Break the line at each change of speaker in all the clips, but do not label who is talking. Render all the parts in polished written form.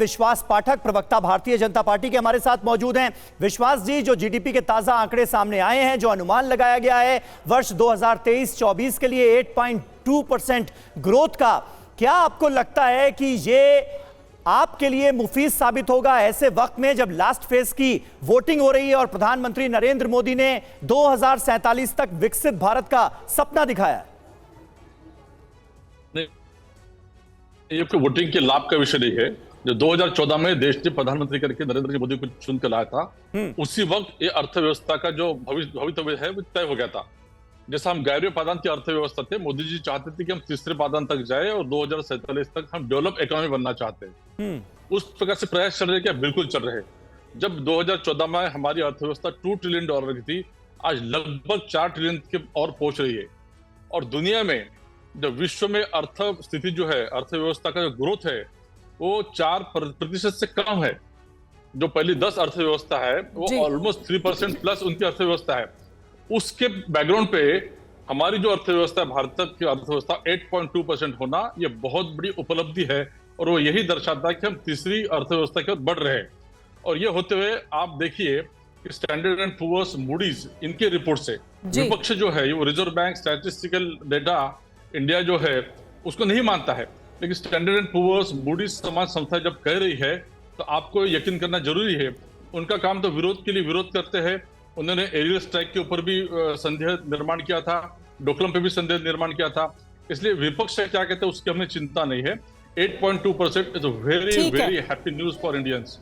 विश्वास पाठक, प्रवक्ता भारतीय जनता पार्टी के, हमारे साथ मौजूद हैं। विश्वास जी, जो जीडीपी के ताजा आंकड़े सामने आए हैं, जो अनुमान लगाया गया है वर्ष 2023-24 के लिए 8.2% ग्रोथ का, क्या आपको लगता है कि ये आपके लिए मुफीद साबित होगा ऐसे वक्त में जब लास्ट फेज की वोटिंग हो रही है और प्रधानमंत्री नरेंद्र मोदी ने 2047 तक विकसित भारत का सपना दिखाया है?
ये कोई वोटिंग के लाभ का विषय नहीं है। जो 2014 में देश ने प्रधानमंत्री करके नरेंद्र मोदी को चुन कर लाया था, उसी वक्त ये अर्थव्यवस्था का जो भविष्य है वो तय हो गया था। जैसा हम 11वें पायदान की अर्थव्यवस्था थे, मोदी जी चाहते थे कि हम तीसरे पायदान तक जाए और 2047 तक हम डेवलप इकोनॉमी बनना चाहते हैं। उस प्रकार से प्रयास चल रहे क्या? बिल्कुल चल रहे। जब 2014 में हमारी अर्थव्यवस्था $2 ट्रिलियन की थी, आज लगभग 4 ट्रिलियन के और पहुंच रही है। और दुनिया में जो विश्व में अर्थ स्थिति जो है, अर्थव्यवस्था का जो ग्रोथ है वो 4% से कम है। जो पहली 10 अर्थव्यवस्था है वो ऑलमोस्ट 3% प्लस उनकी अर्थव्यवस्था है। उसके बैकग्राउंड पे हमारी जो अर्थव्यवस्था है, भारत की अर्थव्यवस्था 8.2% होना, ये बहुत बड़ी उपलब्धि है। और वो यही दर्शाता है कि हम तीसरी अर्थव्यवस्था की ओर बढ़ रहे हैं। और ये होते हुए आप देखिए कि स्टैंडर्ड एंड पुअर्स, मूडीज, इनके रिपोर्ट से विपक्ष जो है, ये reserve bank statistical data India जो है उसको नहीं मानता है, लेकिन स्टैंडर्ड एंड पुअर्स, मूडीज समान संस्था जब कह रही है तो आपको यकीन करना जरूरी है। उनका काम तो विरोध के लिए विरोध करते हैं। उन्होंने एरियल स्ट्राइक के ऊपर भी संदेह निर्माण किया था, डोकलम पे भी संदेह निर्माण किया था। इसलिए विपक्ष क्या कहते हैं उसकी हमें चिंता नहीं है। 8.2% is a very very happy news for Indians.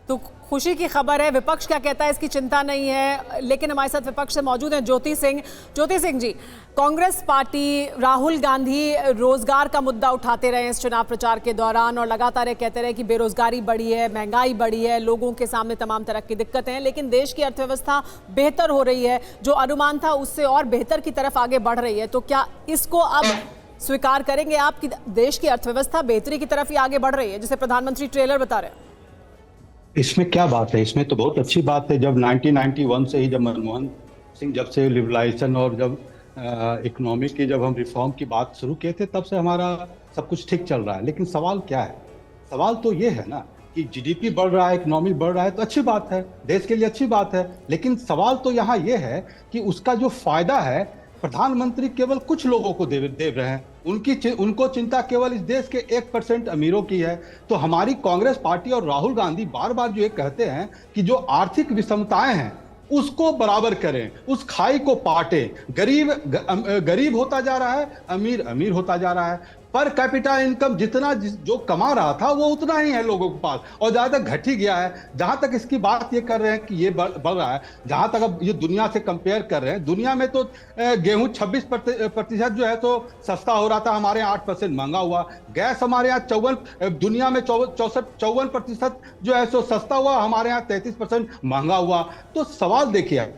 तो खुशी की खबर है। विपक्ष क्या कहता है इसकी चिंता नहीं है। लेकिन हमारे साथ विपक्ष से मौजूद हैं ज्योति सिंह। ज्योति सिंह जी, कांग्रेस पार्टी, राहुल गांधी रोजगार का मुद्दा उठाते रहे इस चुनाव प्रचार के दौरान और लगातार ये कहते रहे कि बेरोजगारी बढ़ी है, महंगाई बढ़ी है, लोगों के सामने तमाम तरह की दिक्कतें हैं, लेकिन देश की अर्थव्यवस्था बेहतर हो रही है, जो अनुमान था उससे और बेहतर की तरफ आगे बढ़ रही है। तो क्या इसको अब स्वीकार करेंगे आप कि देश की अर्थव्यवस्था बेहतरी की तरफ ही आगे बढ़ रही है, जिसे प्रधानमंत्री ट्रेलर बता रहे हैं?
इसमें क्या बात है? इसमें तो बहुत अच्छी बात है। जब 1991 से ही, जब मनमोहन सिंह जब से लिबरलाइजेशन और जब इकोनॉमी की जब हम रिफॉर्म की बात शुरू किए थे, तब से हमारा सब कुछ ठीक चल रहा है। लेकिन सवाल क्या है? सवाल तो ये है ना कि जीडीपी बढ़ रहा है, इकोनॉमी बढ़ रहा है, तो अच्छी बात है, देश के लिए अच्छी बात है। लेकिन सवाल तो यहाँ ये है कि उसका जो फायदा है प्रधानमंत्री केवल कुछ लोगों को दे रहे हैं। उनको चिंता केवल इस देश के 1% अमीरों की है। तो हमारी कांग्रेस पार्टी और राहुल गांधी बार बार जो ये कहते हैं कि जो आर्थिक विषमताएं हैं उसको बराबर करें, उस खाई को पाटें। गरीब होता जा रहा है, अमीर अमीर होता जा रहा है। पर कैपिटा इनकम जितना जो कमा रहा था वो उतना ही है लोगों के पास, और जहां तक घट ही गया है। जहां तक इसकी बात ये कर रहे हैं कि ये बढ़ रहा है, जहां तक अब ये दुनिया से कंपेयर कर रहे हैं, दुनिया में तो गेहूं 26% जो है तो सस्ता हो रहा था, हमारे यहाँ 8% महंगा हुआ। गैस हमारे यहाँ 54, दुनिया में 54% जो है तो सस्ता हुआ, हमारे यहाँ 33% महंगा हुआ। तो सवाल देखिए,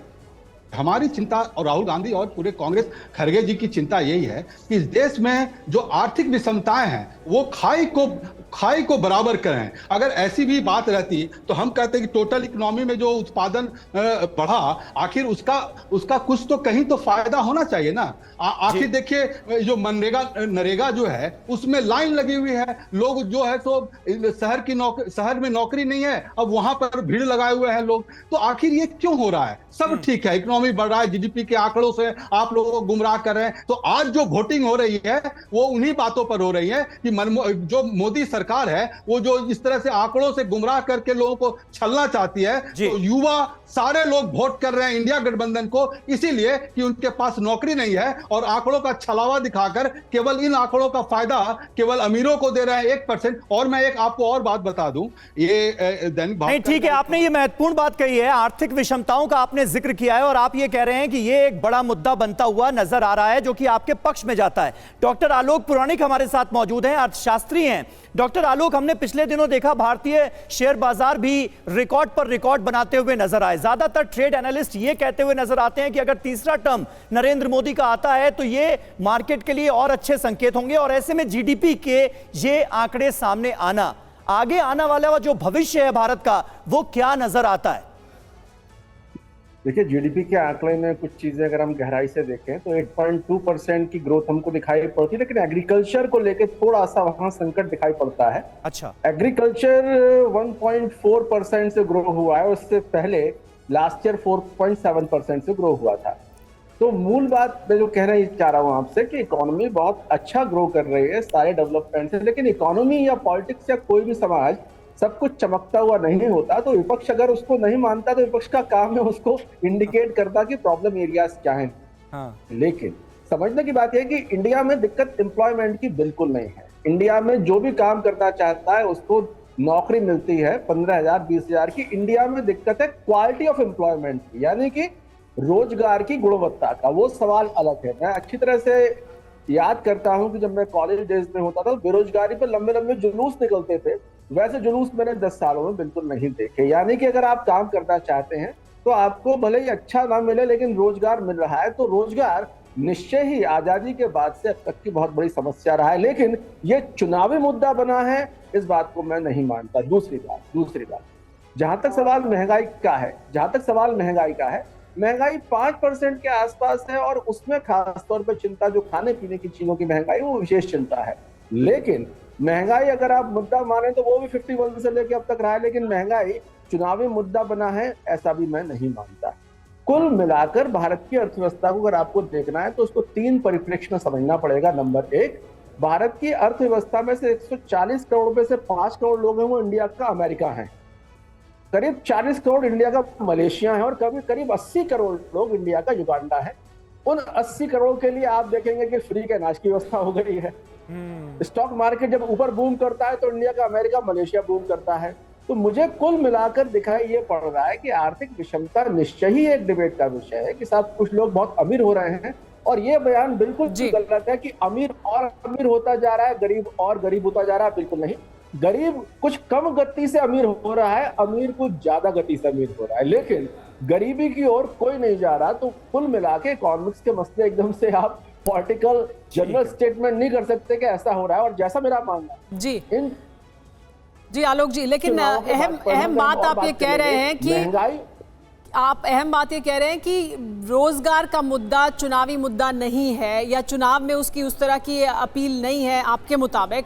हमारी चिंता और राहुल गांधी और पूरे कांग्रेस, खड़गे जी की चिंता यही है कि इस देश में जो आर्थिक विषमताएं हैं वो खाई को बराबर करें। अगर ऐसी भी बात रहती तो हम कहते हैं कि टोटल इकोनॉमी में जो उत्पादन बढ़ा, आखिर उसका कुछ तो कहीं तो फायदा होना चाहिए ना। आखिर देखिए, जो नरेगा जो है उसमें लाइन लगी हुई है, लोग जो है तो शहर में नौकरी नहीं है, अब वहां पर भीड़ लगाए हुए हैं लोग। तो आखिर ये क्यों हो रहा है? सब ठीक है, इकोनॉमी बढ़ रहा है, जीडीपी के आंकड़ों से आप लोगों को गुमराह कर रहे हैं। तो आज जो वोटिंग हो रही है वो उन्हीं बातों पर हो रही है कि जो मोदी सरकार है वो जो इस तरह से आंकड़ों से गुमराह करके लोगों को छलना चाहती है। तो युवा सारे लोग वोट कर रहे हैं इंडिया गठबंधन को, इसीलिए कि उनके पास नौकरी नहीं है और आंकड़ों का छलावा दिखाकर केवल इन आंकड़ों का फायदा केवल अमीरों को दे रहे हैं 1%। और मैं एक आपको और बात बता दूं, ये दैनिक भास्कर,
ठीक है, आपने ये महत्वपूर्ण बात कही है, आर्थिक विषमताओं का आपने जिक्र किया है और आप ये कह रहे हैं कि ये एक बड़ा मुद्दा बनता हुआ नजर आ रहा है जो कि आपके पक्ष में जाता है। डॉक्टर आलोक पुराणिक हमारे साथ मौजूद हैं, अर्थशास्त्री हैं। डॉक्टर आलोक, हमने पिछले दिनों देखा भारतीय शेयर बाजार भी रिकॉर्ड पर रिकॉर्ड बनाते हुए नजर आए। ज्यादातर ट्रेड एनालिस्ट ये कहते हुए नजर आते हैं कि अगर तीसरा टर्म नरेंद्र मोदी का आता है तो ये मार्केट के लिए और अच्छे संकेत होंगे और ऐसे में जीडीपी के ये आंकड़े सामने आना, आगे आने वाला जो भविष्य है भारत का, वो क्या नजर आता है?
देखिए, जीडीपी के आंकड़े में कुछ चीजें अगर हम गहराई से देखें तो 8.2% की ग्रोथ हमको दिखाई पड़ती है, लेकिन एग्रीकल्चर को लेकर थोड़ा सा वहां संकट दिखाई पड़ता है।
अच्छा।
एग्रीकल्चर 1.4% से ग्रो हुआ है, उससे पहले लास्ट ईयर 4.7% से ग्रो हुआ था। तो मूल बात मैं जो कहना चाह रहा हूं आपसे कि इकोनॉमी बहुत अच्छा ग्रो कर रही है सारे डेवलपमेंट से, लेकिन इकोनॉमी या पॉलिटिक्स या कोई भी समाज सब कुछ चमकता हुआ नहीं होता। तो विपक्ष अगर उसको नहीं मानता तो विपक्ष का काम है उसको इंडिकेट करता कि प्रॉब्लम एरियाज क्या हैं।
हाँ।
लेकिन समझने की बात यह कि इंडिया में दिक्कत एम्प्लॉयमेंट की बिल्कुल नहीं है। इंडिया में जो भी काम करना चाहता है उसको नौकरी मिलती है 15,000 20,000 की। इंडिया में दिक्कत है क्वालिटी ऑफ एम्प्लॉयमेंट की, यानी कि रोजगार की गुणवत्ता का। वो सवाल अलग है। मैं अच्छी तरह से याद करता हूं कि जब मैं कॉलेज डेज में होता था बेरोजगारी पर लंबे लंबे जुलूस निकलते थे। वैसे जुलूस मैंने 10 सालों में बिल्कुल नहीं देखे। यानी कि अगर आप काम करना चाहते हैं तो आपको भले ही अच्छा ना मिले लेकिन रोजगार मिल रहा है। तो रोजगार निश्चय ही आजादी के बाद से अब तक की बहुत बड़ी समस्या रहा है, लेकिन ये चुनावी मुद्दा बना है, इस बात को मैं नहीं मानता। दूसरी बात जहां तक सवाल महंगाई का है, महंगाई 5% के आसपास है और उसमें खासतौर पर चिंता जो खाने पीने की चीजों की महंगाई वो विशेष चिंता है। लेकिन महंगाई अगर आप मुद्दा माने तो वो भी 51 से लेकर अब तक रहा है, लेकिन महंगाई चुनावी मुद्दा बना है ऐसा भी मैं नहीं मानता। कुल मिलाकर भारत की अर्थव्यवस्था को अगर आपको देखना है तो उसको 3 परिप्रेक्ष्य में समझना पड़ेगा। नंबर 1, भारत की अर्थव्यवस्था में से 140 करोड़ में से 5 करोड़ लोग हैं वो इंडिया का अमेरिका है, करीब 40 करोड़ इंडिया का मलेशिया है और करीब 80 करोड़ लोग इंडिया का युगांडा है। उन 80 करोड़ के लिए आप देखेंगे कि फ्री के अनाज की व्यवस्था हो गई है। स्टॉक मार्केट जब ऊपर बूम करता है तो इंडिया का अमेरिका मलेशिया बूम करता है। तो मुझे कुल मिलाकर दिखाई ये पड़ रहा है कि आर्थिक विषमता निश्चय ही एक डिबेट का विषय है कि साहब कुछ लोग बहुत अमीर हो रहे हैं और ये बयान बिल्कुल गलत है कि अमीर और अमीर होता जा रहा है, गरीब और गरीब होता जा रहा है। बिल्कुल नहीं, गरीब कुछ कम गति से अमीर हो रहा है, अमीर कुछ ज्यादा गति से अमीर हो रहा है, लेकिन गरीबी की ओर कोई नहीं जा रहा। तो कुल मिला के इकोनॉमिक्स के मसले एकदम से आप पॉलिटिकल जनरल स्टेटमेंट नहीं कर सकते कि ऐसा हो रहा है। और जैसा मेरा मानना
जी आलोक जी, लेकिन अहम बात आप ये कह रहे हैं कि
महंगाई,
आप अहम बात ये कह रहे हैं कि रोजगार का मुद्दा चुनावी मुद्दा नहीं है या चुनाव में उसकी उस तरह की अपील नहीं है आपके मुताबिक,